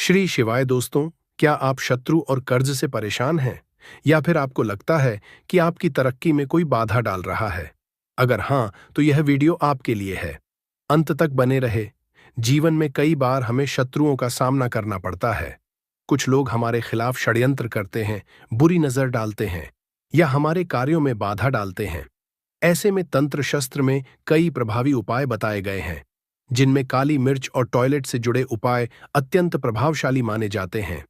श्री शिवाय दोस्तों, क्या आप शत्रु और कर्ज से परेशान हैं या फिर आपको लगता है कि आपकी तरक्की में कोई बाधा डाल रहा है? अगर हाँ, तो यह वीडियो आपके लिए है। अंत तक बने रहे। जीवन में कई बार हमें शत्रुओं का सामना करना पड़ता है। कुछ लोग हमारे खिलाफ षड्यंत्र करते हैं, बुरी नजर डालते हैं या हमारे कार्यों में बाधा डालते हैं। ऐसे में तंत्र शस्त्र में कई प्रभावी उपाय बताए गए हैं, जिनमें काली मिर्च और टॉयलेट से जुड़े उपाय अत्यंत प्रभावशाली माने जाते हैं।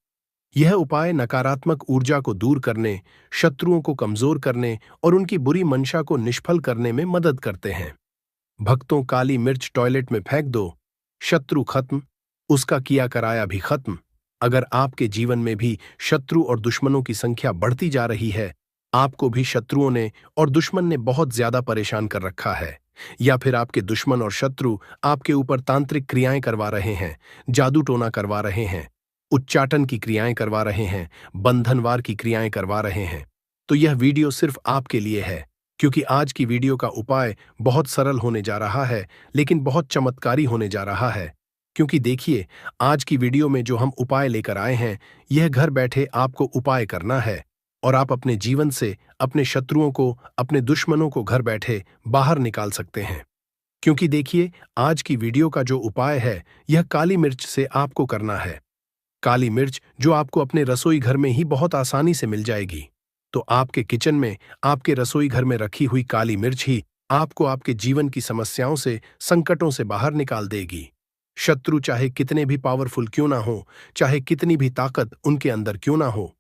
यह उपाय नकारात्मक ऊर्जा को दूर करने, शत्रुओं को कमजोर करने और उनकी बुरी मंशा को निष्फल करने में मदद करते हैं। भक्तों, काली मिर्च टॉयलेट में फेंक दो, शत्रु खत्म, उसका किया कराया भी खत्म। अगर आपके जीवन में भी शत्रु और दुश्मनों की संख्या बढ़ती जा रही है, आपको भी शत्रुओं ने और दुश्मन ने बहुत ज्यादा परेशान कर रखा है, या फिर आपके दुश्मन और शत्रु आपके ऊपर तांत्रिक क्रियाएं करवा रहे हैं, जादू टोना करवा रहे हैं, उच्चाटन की क्रियाएं करवा रहे हैं, बंधनवार की क्रियाएं करवा रहे हैं, तो यह वीडियो सिर्फ आपके लिए है। क्योंकि आज की वीडियो का उपाय बहुत सरल होने जा रहा है, लेकिन बहुत चमत्कारी होने जा रहा है। क्योंकि देखिए, आज की वीडियो में जो हम उपाय लेकर आए हैं, यह घर बैठे आपको उपाय करना है और आप अपने जीवन से अपने शत्रुओं को, अपने दुश्मनों को घर बैठे बाहर निकाल सकते हैं। क्योंकि देखिए, आज की वीडियो का जो उपाय है, यह काली मिर्च से आपको करना है। काली मिर्च जो आपको अपने रसोई घर में ही बहुत आसानी से मिल जाएगी। तो आपके किचन में, आपके रसोई घर में रखी हुई काली मिर्च ही आपको आपके जीवन की समस्याओं से, संकटों से बाहर निकाल देगी। शत्रु चाहे कितने भी पावरफुल क्यों ना हो, चाहे कितनी भी ताकत उनके अंदर क्यों ना हो,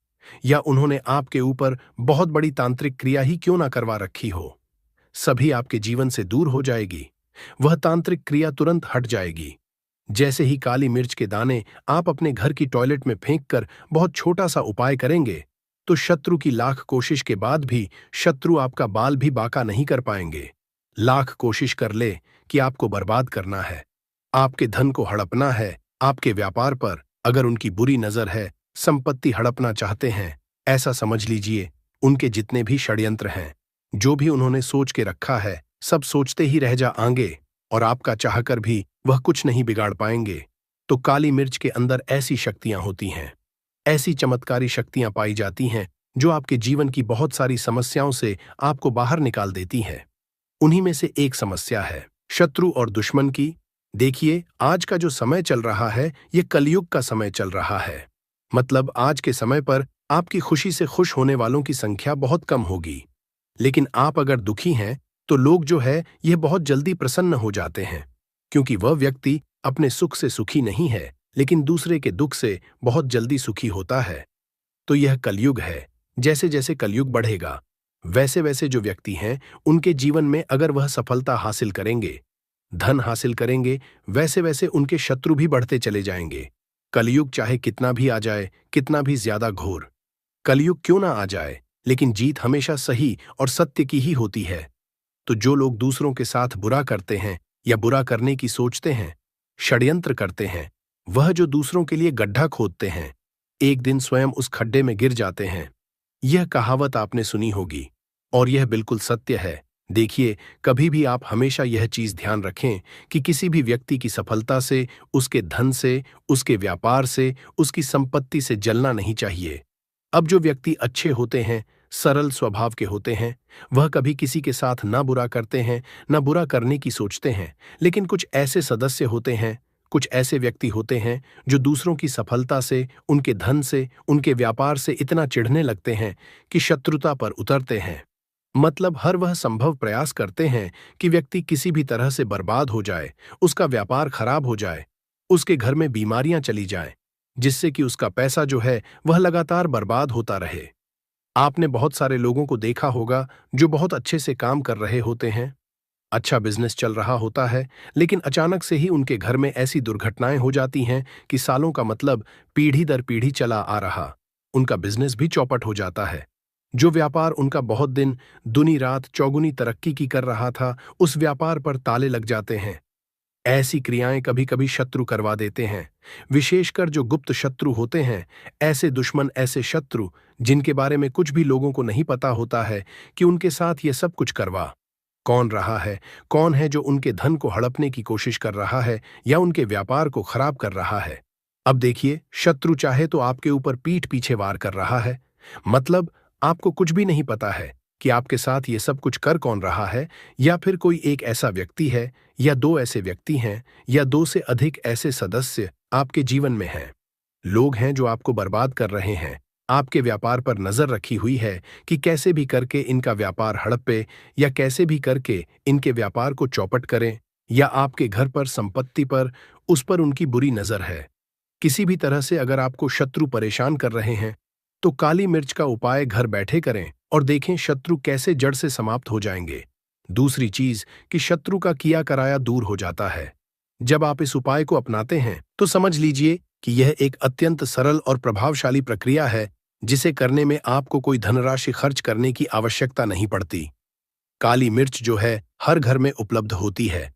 या उन्होंने आपके ऊपर बहुत बड़ी तांत्रिक क्रिया ही क्यों ना करवा रखी हो, सभी आपके जीवन से दूर हो जाएगी। वह तांत्रिक क्रिया तुरंत हट जाएगी। जैसे ही काली मिर्च के दाने आप अपने घर की टॉयलेट में फेंककर बहुत छोटा सा उपाय करेंगे, तो शत्रु की लाख कोशिश के बाद भी शत्रु आपका बाल भी बांका नहीं कर पाएंगे। लाख कोशिश कर ले कि आपको बर्बाद करना है, आपके धन को हड़पना है, आपके व्यापार पर अगर उनकी बुरी नजर है, संपत्ति हड़पना चाहते हैं, ऐसा समझ लीजिए उनके जितने भी षड्यंत्र हैं, जो भी उन्होंने सोच के रखा है, सब सोचते ही रह जा आएंगे और आपका चाहकर भी वह कुछ नहीं बिगाड़ पाएंगे। तो काली मिर्च के अंदर ऐसी शक्तियां होती हैं, ऐसी चमत्कारी शक्तियां पाई जाती हैं, जो आपके जीवन की बहुत सारी समस्याओं से आपको बाहर निकाल देती हैं। उन्हीं में से एक समस्या है शत्रु और दुश्मन की। देखिए, आज का जो समय चल रहा है, यह कलयुग का समय चल रहा है। मतलब आज के समय पर आपकी खुशी से खुश होने वालों की संख्या बहुत कम होगी। लेकिन आप अगर दुखी हैं, तो लोग जो है यह बहुत जल्दी प्रसन्न हो जाते हैं, क्योंकि वह व्यक्ति अपने सुख से सुखी नहीं है, लेकिन दूसरे के दुख से बहुत जल्दी सुखी होता है। तो यह कलयुग है। जैसे जैसे कलयुग बढ़ेगा, वैसे वैसे जो व्यक्ति हैं, उनके जीवन में अगर वह सफलता हासिल करेंगे, धन हासिल करेंगे, वैसे वैसे उनके शत्रु भी बढ़ते चले जाएंगे। कलयुग चाहे कितना भी आ जाए, कितना भी ज्यादा घोर कलयुग क्यों ना आ जाए, लेकिन जीत हमेशा सही और सत्य की ही होती है। तो जो लोग दूसरों के साथ बुरा करते हैं या बुरा करने की सोचते हैं, षड्यंत्र करते हैं, वह जो दूसरों के लिए गड्ढा खोदते हैं, एक दिन स्वयं उस खड्डे में गिर जाते हैं। यह कहावत आपने सुनी होगी और यह बिल्कुल सत्य है। देखिए, कभी भी आप हमेशा यह चीज ध्यान रखें कि किसी भी व्यक्ति की सफलता से, उसके धन से, उसके व्यापार से, उसकी संपत्ति से जलना नहीं चाहिए। अब जो व्यक्ति अच्छे होते हैं, सरल स्वभाव के होते हैं, वह कभी किसी के साथ ना बुरा करते हैं, ना बुरा करने की सोचते हैं। लेकिन कुछ ऐसे सदस्य होते हैं, कुछ ऐसे व्यक्ति होते हैं, जो दूसरों की सफलता से, उनके धन से, उनके व्यापार से इतना चिढ़ने लगते हैं कि शत्रुता पर उतरते हैं। मतलब हर वह संभव प्रयास करते हैं कि व्यक्ति किसी भी तरह से बर्बाद हो जाए, उसका व्यापार खराब हो जाए, उसके घर में बीमारियां चली जाएं, जिससे कि उसका पैसा जो है वह लगातार बर्बाद होता रहे। आपने बहुत सारे लोगों को देखा होगा जो बहुत अच्छे से काम कर रहे होते हैं, अच्छा बिजनेस चल रहा होता है, लेकिन अचानक से ही उनके घर में ऐसी दुर्घटनाएं हो जाती हैं कि सालों का मतलब पीढ़ी दर पीढ़ी चला आ रहा उनका बिजनेस भी चौपट हो जाता है। जो व्यापार उनका बहुत दिन दुनी रात चौगुनी तरक्की की कर रहा था, उस व्यापार पर ताले लग जाते हैं। ऐसी क्रियाएं कभी कभी शत्रु करवा देते हैं, विशेषकर जो गुप्त शत्रु होते हैं, ऐसे दुश्मन, ऐसे शत्रु जिनके बारे में कुछ भी लोगों को नहीं पता होता है कि उनके साथ ये सब कुछ करवा कौन रहा है, कौन है जो उनके धन को हड़पने की कोशिश कर रहा है या उनके व्यापार को खराब कर रहा है। अब देखिए, शत्रु चाहे तो आपके ऊपर पीठ पीछे वार कर रहा है, मतलब आपको कुछ भी नहीं पता है कि आपके साथ ये सब कुछ कर कौन रहा है, या फिर कोई एक ऐसा व्यक्ति है, या दो ऐसे व्यक्ति हैं, या दो से अधिक ऐसे सदस्य आपके जीवन में हैं। लोग हैं जो आपको बर्बाद कर रहे हैं, आपके व्यापार पर नजर रखी हुई है कि कैसे भी करके इनका व्यापार हड़पे, या कैसे भी करके इनके व्यापार को चौपट करें, या आपके घर पर, संपत्ति पर, उस पर उनकी बुरी नजर है। किसी भी तरह से अगर आपको शत्रु परेशान कर रहे हैं, तो काली मिर्च का उपाय घर बैठे करें और देखें शत्रु कैसे जड़ से समाप्त हो जाएंगे। दूसरी चीज कि शत्रु का किया कराया दूर हो जाता है। जब आप इस उपाय को अपनाते हैं तो समझ लीजिए कि यह एक अत्यंत सरल और प्रभावशाली प्रक्रिया है, जिसे करने में आपको कोई धनराशि खर्च करने की आवश्यकता नहीं पड़ती। काली मिर्च जो है हर घर में उपलब्ध होती है।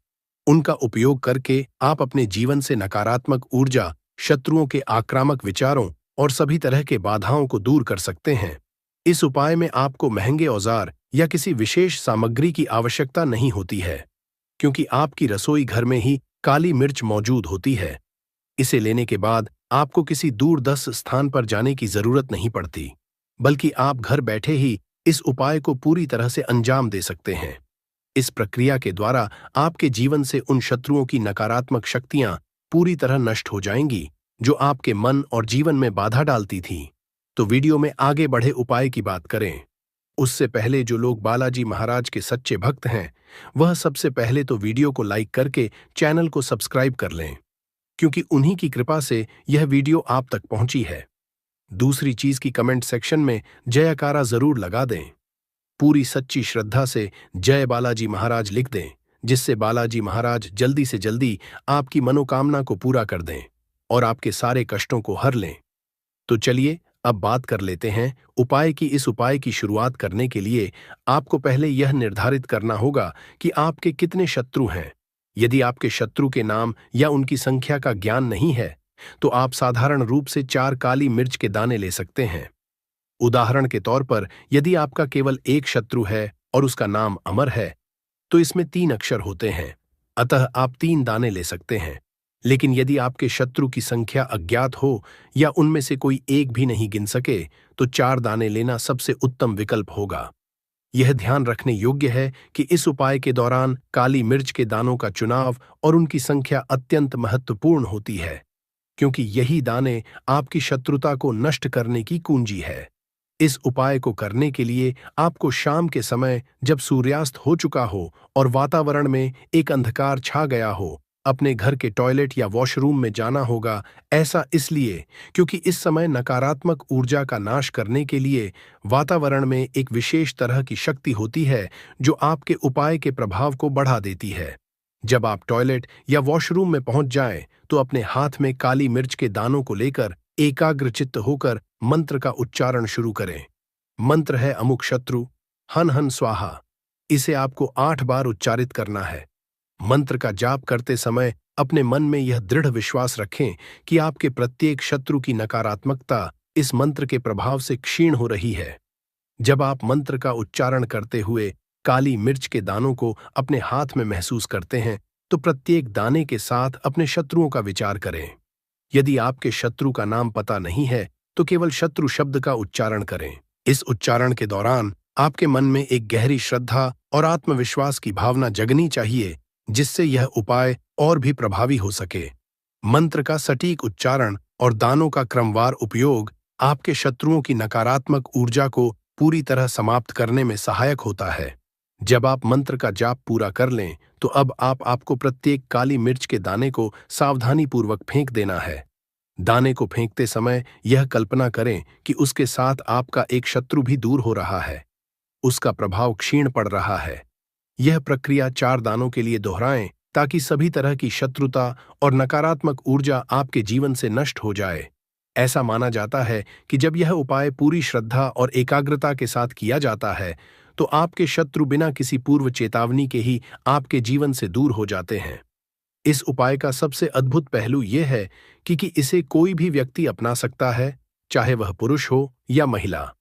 उनका उपयोग करके आप अपने जीवन से नकारात्मक ऊर्जा, शत्रुओं के आक्रामक विचारों और सभी तरह के बाधाओं को दूर कर सकते हैं। इस उपाय में आपको महंगे औजार या किसी विशेष सामग्री की आवश्यकता नहीं होती है, क्योंकि आपकी रसोई घर में ही काली मिर्च मौजूद होती है। इसे लेने के बाद आपको किसी दूरदर्श स्थान पर जाने की जरूरत नहीं पड़ती, बल्कि आप घर बैठे ही इस उपाय को पूरी तरह से अंजाम दे सकते हैं। इस प्रक्रिया के द्वारा आपके जीवन से उन शत्रुओं की नकारात्मक शक्तियां पूरी तरह नष्ट हो जाएंगी जो आपके मन और जीवन में बाधा डालती थीं। तो वीडियो में आगे बढ़े उपाय की बात करें, उससे पहले जो लोग बालाजी महाराज के सच्चे भक्त हैं, वह सबसे पहले तो वीडियो को लाइक करके चैनल को सब्सक्राइब कर लें, क्योंकि उन्हीं की कृपा से यह वीडियो आप तक पहुंची है। दूसरी चीज की कमेंट सेक्शन में जयकारा जरूर लगा दें। पूरी सच्ची श्रद्धा से जय बालाजी महाराज लिख दें, जिससे बालाजी महाराज जल्दी से जल्दी आपकी मनोकामना को पूरा कर दें और आपके सारे कष्टों को हर लें। तो चलिए अब बात कर लेते हैं उपाय की। इस उपाय की शुरुआत करने के लिए आपको पहले यह निर्धारित करना होगा कि आपके कितने शत्रु हैं। यदि आपके शत्रु के नाम या उनकी संख्या का ज्ञान नहीं है, तो आप साधारण रूप से 4 काली मिर्च के दाने ले सकते हैं। उदाहरण के तौर पर यदि आपका केवल एक शत्रु है और उसका नाम अमर है, तो इसमें 3 अक्षर होते हैं, अतः आप 3 दाने ले सकते हैं। लेकिन यदि आपके शत्रु की संख्या अज्ञात हो या उनमें से कोई एक भी नहीं गिन सके, तो 4 दाने लेना सबसे उत्तम विकल्प होगा। यह ध्यान रखने योग्य है कि इस उपाय के दौरान काली मिर्च के दानों का चुनाव और उनकी संख्या अत्यंत महत्वपूर्ण होती है, क्योंकि यही दाने आपकी शत्रुता को नष्ट करने की कुंजी है। इस उपाय को करने के लिए आपको शाम के समय, जब सूर्यास्त हो चुका हो और वातावरण में एक अंधकार छा गया हो, अपने घर के टॉयलेट या वॉशरूम में जाना होगा। ऐसा इसलिए क्योंकि इस समय नकारात्मक ऊर्जा का नाश करने के लिए वातावरण में एक विशेष तरह की शक्ति होती है जो आपके उपाय के प्रभाव को बढ़ा देती है। जब आप टॉयलेट या वॉशरूम में पहुंच जाएं, तो अपने हाथ में काली मिर्च के दानों को लेकर एकाग्रचित्त होकर मंत्र का उच्चारण शुरू करें। मंत्र है अमुक शत्रु हन हन स्वाहा। इसे आपको 8 बार उच्चारित करना है। मंत्र का जाप करते समय अपने मन में यह दृढ़ विश्वास रखें कि आपके प्रत्येक शत्रु की नकारात्मकता इस मंत्र के प्रभाव से क्षीण हो रही है। जब आप मंत्र का उच्चारण करते हुए काली मिर्च के दानों को अपने हाथ में महसूस करते हैं, तो प्रत्येक दाने के साथ अपने शत्रुओं का विचार करें। यदि आपके शत्रु का नाम पता नहीं है, तो केवल शत्रु शब्द का उच्चारण करें। इस उच्चारण के दौरान आपके मन में एक गहरी श्रद्धा और आत्मविश्वास की भावना जगनी चाहिए, जिससे यह उपाय और भी प्रभावी हो सके। मंत्र का सटीक उच्चारण और दानों का क्रमवार उपयोग आपके शत्रुओं की नकारात्मक ऊर्जा को पूरी तरह समाप्त करने में सहायक होता है। जब आप मंत्र का जाप पूरा कर लें, तो अब आपको प्रत्येक काली मिर्च के दाने को सावधानीपूर्वक फेंक देना है। दाने को फेंकते समय यह कल्पना करें कि उसके साथ आपका एक शत्रु भी दूर हो रहा है, उसका प्रभाव क्षीण पड़ रहा है। यह प्रक्रिया 4 दानों के लिए दोहराएं, ताकि सभी तरह की शत्रुता और नकारात्मक ऊर्जा आपके जीवन से नष्ट हो जाए। ऐसा माना जाता है कि जब यह उपाय पूरी श्रद्धा और एकाग्रता के साथ किया जाता है, तो आपके शत्रु बिना किसी पूर्व चेतावनी के ही आपके जीवन से दूर हो जाते हैं। इस उपाय का सबसे अद्भुत पहलू यह है कि इसे कोई भी व्यक्ति अपना सकता है, चाहे वह पुरुष हो या महिला।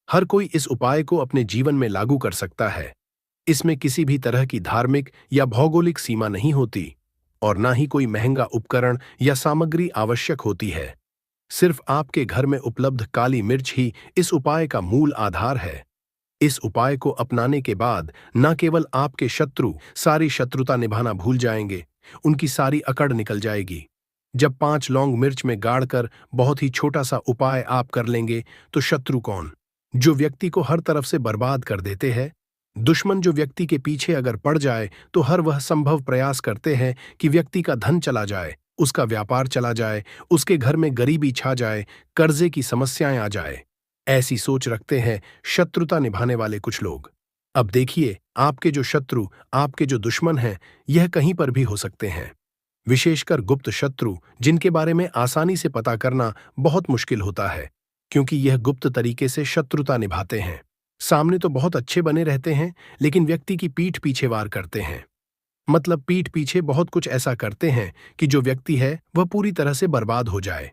हर कोई इस उपाय को अपने जीवन में लागू कर सकता है। इसमें किसी भी तरह की धार्मिक या भौगोलिक सीमा नहीं होती। और ना ही कोई महंगा उपकरण या सामग्री आवश्यक होती है। सिर्फ आपके घर में उपलब्ध काली मिर्च ही इस उपाय का मूल आधार है। इस उपाय को अपनाने के बाद न केवल आपके शत्रु सारी शत्रुता निभाना भूल जाएंगे, उनकी सारी अकड़ निकल जाएगी। जब 5 लौंग मिर्च में गाड़कर बहुत ही छोटा सा उपाय आप कर लेंगे तो शत्रु कौन, जो व्यक्ति को हर तरफ से बर्बाद कर देते हैं, दुश्मन जो व्यक्ति के पीछे अगर पड़ जाए तो हर वह संभव प्रयास करते हैं कि व्यक्ति का धन चला जाए, उसका व्यापार चला जाए, उसके घर में गरीबी छा जाए, कर्जे की समस्याएं आ जाए। ऐसी सोच रखते हैं शत्रुता निभाने वाले कुछ लोग। अब देखिए, आपके जो शत्रु, आपके जो दुश्मन हैं, यह कहीं पर भी हो सकते हैं। विशेषकर गुप्त शत्रु, जिनके बारे में आसानी से पता करना बहुत मुश्किल होता है, क्योंकि यह गुप्त तरीके से शत्रुता निभाते हैं। सामने तो बहुत अच्छे बने रहते हैं, लेकिन व्यक्ति की पीठ पीछे वार करते हैं। मतलब पीठ पीछे बहुत कुछ ऐसा करते हैं कि जो व्यक्ति है वह पूरी तरह से बर्बाद हो जाए,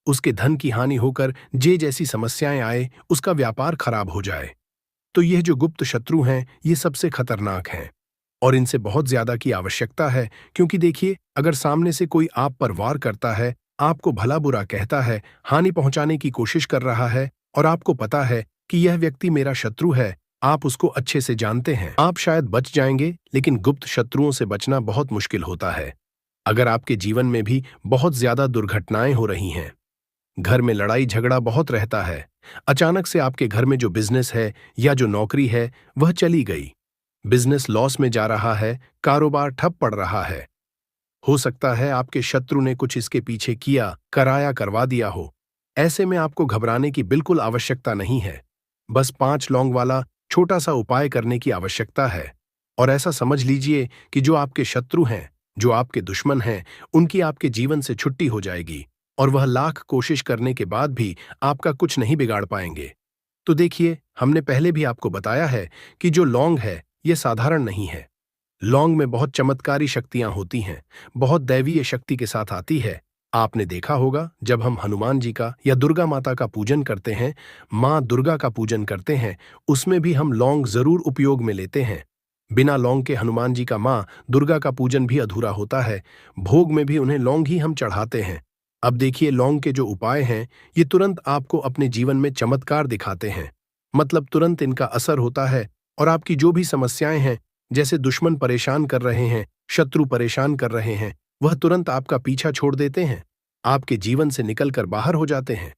उसके धन की हानि होकर जे जैसी समस्याएं आए, उसका व्यापार खराब हो जाए। तो यह जो गुप्त शत्रु हैं, ये सबसे खतरनाक हैं और इनसे बहुत ज्यादा की आवश्यकता है। क्योंकि देखिए, अगर सामने से कोई आप पर वार करता है, आपको भला बुरा कहता है, हानि पहुंचाने की कोशिश कर रहा है और आपको पता है कि यह व्यक्ति मेरा शत्रु है, आप उसको अच्छे से जानते हैं, आप शायद बच जाएंगे, लेकिन गुप्त शत्रुओं से बचना बहुत मुश्किल होता है। अगर आपके जीवन में भी बहुत ज्यादा दुर्घटनाएं हो रही हैं, घर में लड़ाई झगड़ा बहुत रहता है, अचानक से आपके घर में जो बिजनेस है या जो नौकरी है वह चली गई, बिजनेस लॉस में जा रहा है, कारोबार ठप पड़ रहा है, हो सकता है आपके शत्रु ने कुछ इसके पीछे किया, कराया, करवा दिया हो। ऐसे में आपको घबराने की बिल्कुल आवश्यकता नहीं है। बस 5 लौंग वाला छोटा सा उपाय करने की आवश्यकता है। और ऐसा समझ लीजिए कि जो आपके शत्रु हैं, जो आपके दुश्मन हैं, उनकी आपके जीवन से छुट्टी हो जाएगी और वह लाख कोशिश करने के बाद भी आपका कुछ नहीं बिगाड़ पाएंगे। तो देखिए, हमने पहले भी आपको बताया है कि जो लौंग है यह साधारण नहीं है। लौंग में बहुत चमत्कारी शक्तियां होती हैं, बहुत दैवीय शक्ति के साथ आती है। आपने देखा होगा, जब हम हनुमान जी का या दुर्गा माता का पूजन करते हैं, माँ दुर्गा का पूजन करते हैं, उसमें भी हम लौंग जरूर उपयोग में लेते हैं। बिना लौंग के हनुमान जी का, माँ दुर्गा का पूजन भी अधूरा होता है। भोग में भी उन्हें लौंग ही हम चढ़ाते हैं। अब देखिए, लौंग के जो उपाय हैं, ये तुरंत आपको अपने जीवन में चमत्कार दिखाते हैं। मतलब तुरंत इनका असर होता है और आपकी जो भी समस्याएं हैं, जैसे दुश्मन परेशान कर रहे हैं, शत्रु परेशान कर रहे हैं, वह तुरंत आपका पीछा छोड़ देते हैं, आपके जीवन से निकलकर बाहर हो जाते हैं।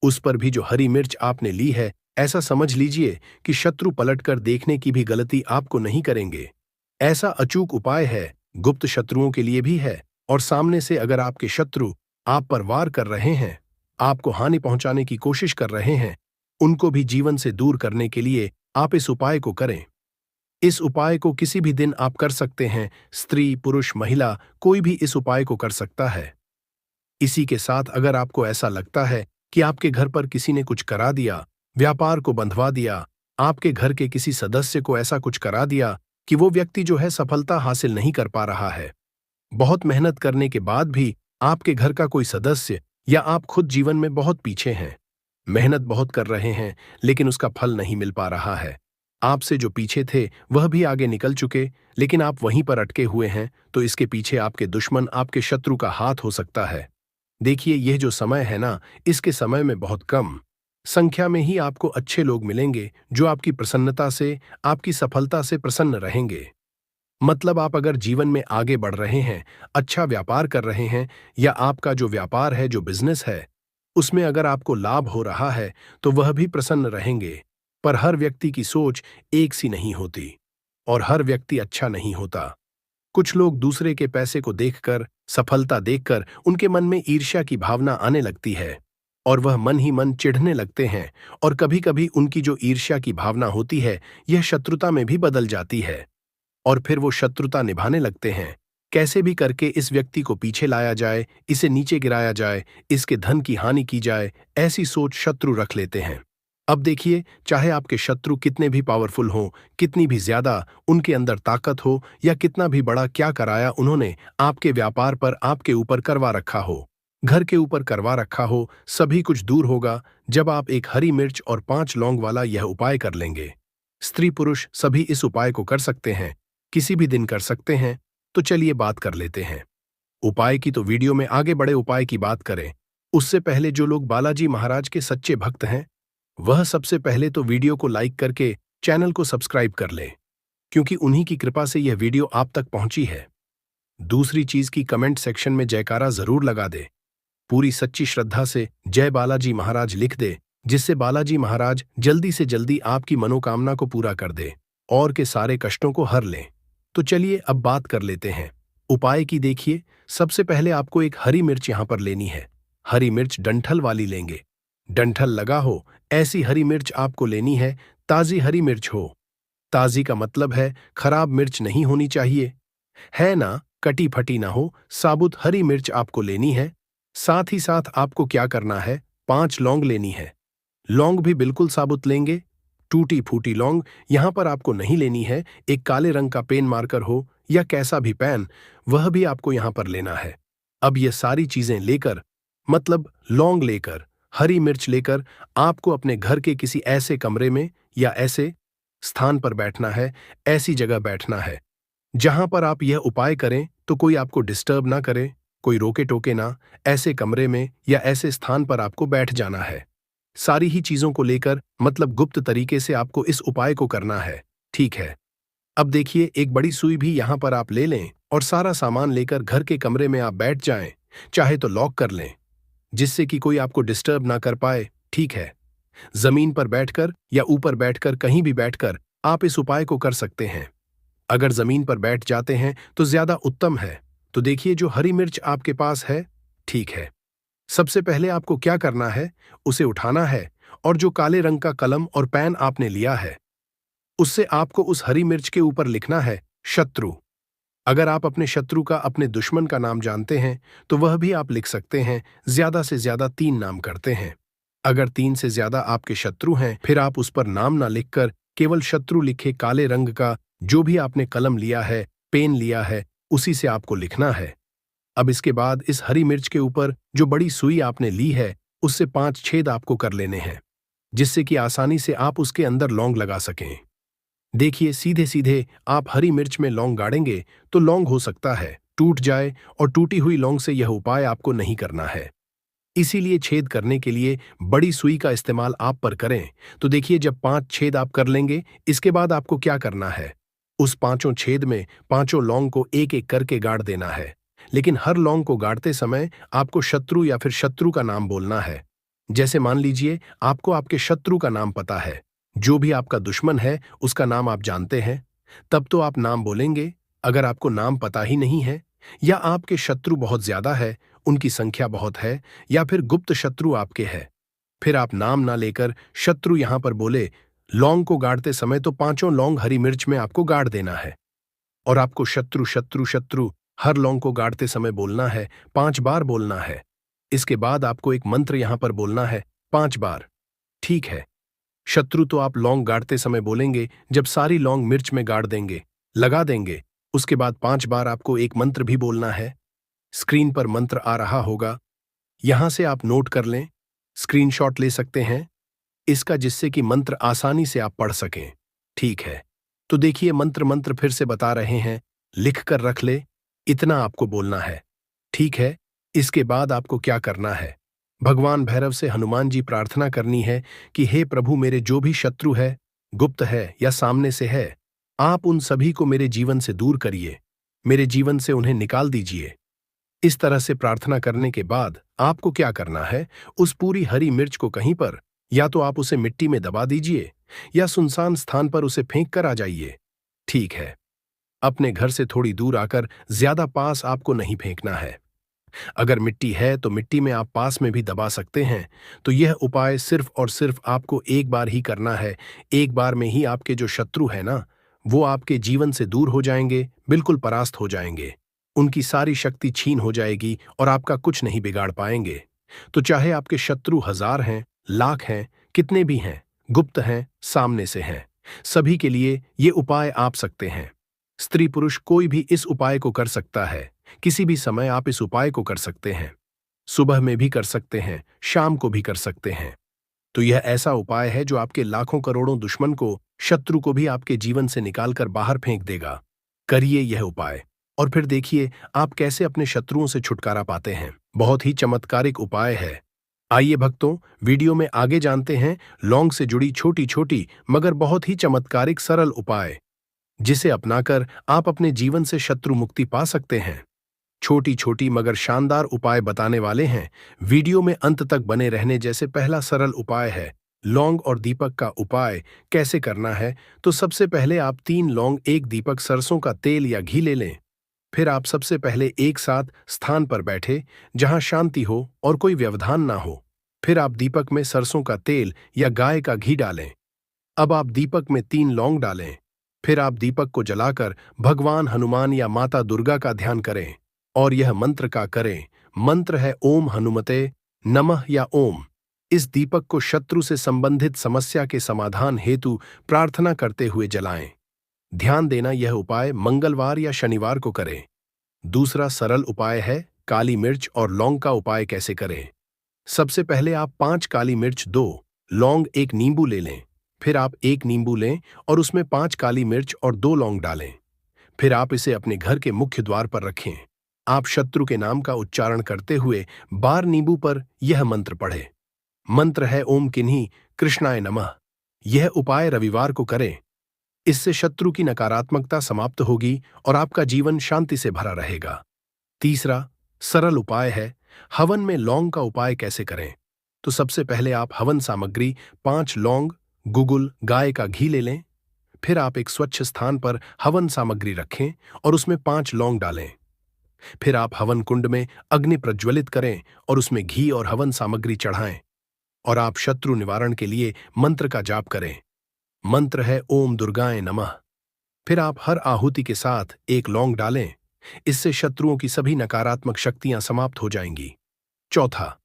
उस पर भी जो हरी मिर्च आपने ली है, ऐसा समझ लीजिए कि शत्रु पलटकर देखने की भी गलती आपको नहीं करेंगे। ऐसा अचूक उपाय है, गुप्त शत्रुओं के लिए भी है। और सामने से अगर आपके शत्रु आप पर वार कर रहे हैं, आपको हानि पहुंचाने की कोशिश कर रहे हैं, उनको भी जीवन से दूर करने के लिए आप इस उपाय को करें। इस उपाय को किसी भी दिन आप कर सकते हैं। स्त्री, पुरुष, महिला, कोई भी इस उपाय को कर सकता है। इसी के साथ अगर आपको ऐसा लगता है कि आपके घर पर किसी ने कुछ करा दिया, व्यापार को बंधवा दिया, आपके घर के किसी सदस्य को ऐसा कुछ करा दिया कि वो व्यक्ति जो है सफलता हासिल नहीं कर पा रहा है, बहुत मेहनत करने के बाद भी आपके घर का कोई सदस्य या आप खुद जीवन में बहुत पीछे हैं, मेहनत बहुत कर रहे हैं लेकिन उसका फल नहीं मिल पा रहा है, आपसे जो पीछे थे वह भी आगे निकल चुके, लेकिन आप वहीं पर अटके हुए हैं, तो इसके पीछे आपके दुश्मन, आपके शत्रु का हाथ हो सकता है। देखिए, यह जो समय है ना, इसके समय में बहुत कम संख्या में ही आपको अच्छे लोग मिलेंगे जो आपकी प्रसन्नता से, आपकी सफलता से प्रसन्न रहेंगे। मतलब आप अगर जीवन में आगे बढ़ रहे हैं, अच्छा व्यापार कर रहे हैं, या आपका जो व्यापार है, जो बिजनेस है, उसमें अगर आपको लाभ हो रहा है, तो वह भी प्रसन्न रहेंगे। पर हर व्यक्ति की सोच एक सी नहीं होती और हर व्यक्ति अच्छा नहीं होता। कुछ लोग दूसरे के पैसे को देखकर, सफलता देखकर उनके मन में ईर्ष्या की भावना आने लगती है और वह मन ही मन चिढ़ने लगते हैं, और कभी-कभी उनकी जो ईर्ष्या की भावना होती है, यह शत्रुता में भी बदल जाती है और फिर वो शत्रुता निभाने लगते हैं। कैसे भी करके इस व्यक्ति को पीछे लाया जाए, इसे नीचे गिराया जाए, इसके धन की हानि की जाए, ऐसी सोच शत्रु रख लेते हैं। अब देखिए, चाहे आपके शत्रु कितने भी पावरफुल हों, कितनी भी ज्यादा उनके अंदर ताकत हो, या कितना भी बड़ा क्या कराया उन्होंने आपके व्यापार पर, आपके ऊपर करवा रखा हो, घर के ऊपर करवा रखा हो, सभी कुछ दूर होगा जब आप एक हरी मिर्च और 5 लौंग वाला यह उपाय कर लेंगे। स्त्री पुरुष सभी इस उपाय को कर सकते हैं, किसी भी दिन कर सकते हैं। तो चलिए बात कर लेते हैं उपाय की। तो वीडियो में आगे बढ़े उपाय की बात करें उससे पहले जो लोग बालाजी महाराज के सच्चे भक्त हैं वह सबसे पहले तो वीडियो को लाइक करके चैनल को सब्सक्राइब कर लें, क्योंकि उन्हीं की कृपा से यह वीडियो आप तक पहुंची है। दूसरी चीज की कमेंट सेक्शन में जयकारा जरूर लगा दे, पूरी सच्ची श्रद्धा से जय बालाजी महाराज लिख दे, जिससे बालाजी महाराज जल्दी से जल्दी आपकी मनोकामना को पूरा कर दे और के सारे कष्टों को हर लें। तो चलिए अब बात कर लेते हैं उपाय की। देखिए, सबसे पहले आपको एक हरी मिर्च यहां पर लेनी है। हरी मिर्च डंठल वाली लेंगे, डंठल लगा हो ऐसी हरी मिर्च आपको लेनी है। ताजी हरी मिर्च हो, ताजी का मतलब है खराब मिर्च नहीं होनी चाहिए, है ना, कटी फटी ना हो, साबुत हरी मिर्च आपको लेनी है। साथ ही साथ आपको क्या करना है, 5 लौंग लेनी है। लौंग भी बिल्कुल साबुत लेंगे, टूटी फूटी लौंग यहां पर आपको नहीं लेनी है। एक काले रंग का पेन मार्कर हो या कैसा भी पेन, वह भी आपको यहां पर लेना है। अब ये सारी चीजें लेकर, मतलब लौंग लेकर, हरी मिर्च लेकर, आपको अपने घर के किसी ऐसे कमरे में या ऐसे स्थान पर बैठना है, ऐसी जगह बैठना है जहां पर आप यह उपाय करें तो कोई आपको डिस्टर्ब ना करे, कोई रोके टोके ना। ऐसे कमरे में या ऐसे स्थान पर आपको बैठ जाना है। सारी ही चीजों को लेकर, मतलब गुप्त तरीके से आपको इस उपाय को करना है, ठीक है। अब देखिए, एक बड़ी सुई भी यहां पर आप ले लें और सारा सामान लेकर घर के कमरे में आप बैठ जाएं। चाहे तो लॉक कर लें, जिससे कि कोई आपको डिस्टर्ब ना कर पाए, ठीक है। जमीन पर बैठकर या ऊपर बैठकर, कहीं भी बैठकर आप इस उपाय को कर सकते हैं। अगर जमीन पर बैठ जाते हैं तो ज्यादा उत्तम है। तो देखिए, जो हरी मिर्च आपके पास है, ठीक है, सबसे पहले आपको क्या करना है, उसे उठाना है और जो काले रंग का कलम और पेन आपने लिया है उससे आपको उस हरी मिर्च के ऊपर लिखना है शत्रु। अगर आप अपने शत्रु का, अपने दुश्मन का नाम जानते हैं तो वह भी आप लिख सकते हैं। ज्यादा से ज्यादा 3 नाम करते हैं। अगर 3 से ज्यादा आपके शत्रु हैं, फिर आप उस पर नाम ना लिखकर केवल शत्रु लिखे काले रंग का जो भी आपने कलम लिया है, पेन लिया है, उसी से आपको लिखना है। अब इसके बाद इस हरी मिर्च के ऊपर जो बड़ी सुई आपने ली है उससे 5 छेद आपको कर लेने हैं, जिससे कि आसानी से आप उसके अंदर लौंग लगा सकें। देखिए, सीधे सीधे आप हरी मिर्च में लौंग गाड़ेंगे तो लौंग हो सकता है टूट जाए, और टूटी हुई लौंग से यह उपाय आपको नहीं करना है। इसीलिए छेद करने के लिए बड़ी सुई का इस्तेमाल आप पर करें। तो देखिए, जब 5 छेद आप कर लेंगे, इसके बाद आपको क्या करना है, उस 5 छेद में 5 लौंग को एक एक करके गाड़ देना है। लेकिन हर लौंग को गाड़ते समय आपको शत्रु या फिर शत्रु का नाम बोलना है। जैसे मान लीजिए आपको आपके शत्रु का नाम पता है, जो भी आपका दुश्मन है उसका नाम आप जानते हैं, तब तो आप नाम बोलेंगे। अगर आपको नाम पता ही नहीं है, या आपके शत्रु बहुत ज्यादा है, उनकी संख्या बहुत है, या फिर गुप्त शत्रु आपके है, फिर आप नाम ना लेकर शत्रु यहां पर बोले। लौंग को गाड़ते समय तो 5 लौंग हरी मिर्च में आपको गाड़ देना है, और आपको शत्रु शत्रु शत्रु हर लौंग को गाड़ते समय बोलना है, 5 बार बोलना है। इसके बाद आपको एक मंत्र यहां पर बोलना है 5 बार, ठीक है। शत्रु तो आप लौंग गाड़ते समय बोलेंगे, जब सारी लौंग मिर्च में गाड़ देंगे, लगा देंगे, उसके बाद 5 बार आपको एक मंत्र भी बोलना है। स्क्रीन पर मंत्र आ रहा होगा, यहां से आप नोट कर लें, स्क्रीनशॉट ले सकते हैं इसका, जिससे कि मंत्र आसानी से आप पढ़ सकें, ठीक है। तो देखिए, मंत्र मंत्र फिर से बता रहे हैं, लिख कर रख ले, इतना आपको बोलना है, ठीक है। इसके बाद आपको क्या करना है, भगवान भैरव से हनुमान जी प्रार्थना करनी है कि हे प्रभु, मेरे जो भी शत्रु है, गुप्त है या सामने से है, आप उन सभी को मेरे जीवन से दूर करिए, मेरे जीवन से उन्हें निकाल दीजिए। इस तरह से प्रार्थना करने के बाद आपको क्या करना है, उस पूरी हरी मिर्च को कहीं पर, या तो आप उसे मिट्टी में दबा दीजिए या सुनसान स्थान पर उसे फेंक कर आ जाइए, ठीक है। अपने घर से थोड़ी दूर आकर, ज्यादा पास आपको नहीं फेंकना है। अगर मिट्टी है तो मिट्टी में आप पास में भी दबा सकते हैं। तो यह उपाय सिर्फ और सिर्फ आपको एक बार ही करना है। एक बार में ही आपके जो शत्रु है ना, वो आपके जीवन से दूर हो जाएंगे, बिल्कुल परास्त हो जाएंगे। उनकी सारी शक्ति छीन हो जाएगी और आपका कुछ नहीं बिगाड़ पाएंगे। तो चाहे आपके शत्रु 1000 हैं, लाख हैं, कितने भी हैं, गुप्त हैं, सामने से हैं, सभी के लिए ये उपाय आप सकते हैं। स्त्री पुरुष कोई भी इस उपाय को कर सकता है। किसी भी समय आप इस उपाय को कर सकते हैं। सुबह में भी कर सकते हैं, शाम को भी कर सकते हैं। तो यह ऐसा उपाय है जो आपके लाखों करोड़ों दुश्मन को, शत्रु को भी आपके जीवन से निकालकर बाहर फेंक देगा। करिए यह उपाय। और फिर देखिए आप कैसे अपने शत्रुओं से छुटकारा पाते हैं। बहुत ही चमत्कारिक उपाय है। आइए भक्तों, वीडियो में आगे जानते हैं लौंग से जुड़ी छोटी छोटी मगर बहुत ही चमत्कारिक सरल उपाय, जिसे अपनाकर आप अपने जीवन से शत्रु मुक्ति पा सकते हैं। छोटी छोटी मगर शानदार उपाय बताने वाले हैं। वीडियो में अंत तक बने रहने। जैसे पहला सरल उपाय है लौंग और दीपक का उपाय। कैसे करना है? तो सबसे पहले आप 3 लौंग, 1 दीपक सरसों का तेल या घी ले लें। फिर आप सबसे पहले एक साथ स्थान पर बैठे जहां शांति हो और कोई व्यवधान ना हो। फिर आप दीपक में सरसों का तेल या गाय का घी डालें। अब आप दीपक में 3 लौंग डालें। फिर आप दीपक को जलाकर भगवान हनुमान या माता दुर्गा का ध्यान करें और यह मंत्र का करें। मंत्र है ओम हनुमते नमः या ओम। इस दीपक को शत्रु से संबंधित समस्या के समाधान हेतु प्रार्थना करते हुए जलाएं। ध्यान देना, यह उपाय मंगलवार या शनिवार को करें। दूसरा सरल उपाय है काली मिर्च और लौंग का उपाय। कैसे करें? सबसे पहले आप 5 काली मिर्च, 2 लौंग, 1 नींबू ले लें। फिर आप 1 नींबू लें और उसमें 5 काली मिर्च और 2 लौंग डालें। फिर आप इसे अपने घर के मुख्य द्वार पर रखें। आप शत्रु के नाम का उच्चारण करते हुए बार नींबू पर यह मंत्र पढ़ें। मंत्र है ओम किन्हीं कृष्णाय नमः। यह उपाय रविवार को करें। इससे शत्रु की नकारात्मकता समाप्त होगी और आपका जीवन शांति से भरा रहेगा। तीसरा सरल उपाय है हवन में लौंग का उपाय। कैसे करें? तो सबसे पहले आप हवन सामग्री 5 लौंग, गुगुल, गाय का घी ले लें। फिर आप एक स्वच्छ स्थान पर हवन सामग्री रखें और उसमें 5 लौंग डालें। फिर आप हवन कुंड में अग्नि प्रज्वलित करें और उसमें घी और हवन सामग्री चढ़ाएं और आप शत्रु निवारण के लिए मंत्र का जाप करें। मंत्र है ओम दुर्गाय नमः। फिर आप हर आहुति के साथ 1 लौंग डालें। इससे शत्रुओं की सभी नकारात्मक शक्तियां समाप्त हो जाएंगी। चौथा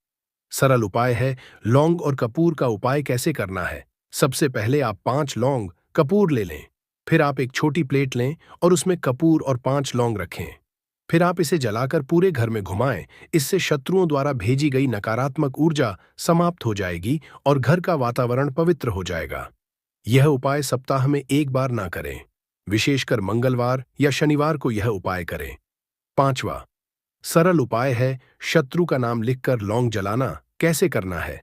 सरल उपाय है लौंग और कपूर का उपाय। कैसे करना है? सबसे पहले आप 5 लौंग, कपूर ले लें। फिर आप एक छोटी प्लेट लें और उसमें कपूर और 5 लौंग रखें। फिर आप इसे जलाकर पूरे घर में घुमाएं। इससे शत्रुओं द्वारा भेजी गई नकारात्मक ऊर्जा समाप्त हो जाएगी और घर का वातावरण पवित्र हो जाएगा। यह उपाय सप्ताह में 1 बार ना करें, विशेषकर मंगलवार या शनिवार को यह उपाय करें। पांचवा सरल उपाय है शत्रु का नाम लिखकर लौंग जलाना। कैसे करना है?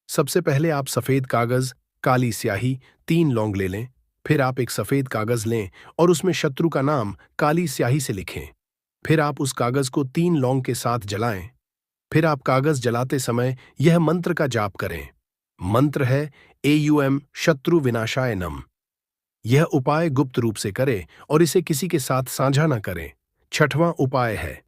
सबसे पहले आप सफेद कागज, काली स्याही, 3 लौंग ले लें। फिर आप एक सफेद कागज लें और उसमें शत्रु का नाम काली स्याही से लिखें। फिर आप उस कागज को 3 लौंग के साथ जलाएं। फिर आप कागज जलाते समय यह मंत्र का जाप करें। मंत्र है एयूएम शत्रु विनाशाय नम। यह उपाय गुप्त रूप से करें और इसे किसी के साथ साझा न करें। छठवां उपाय है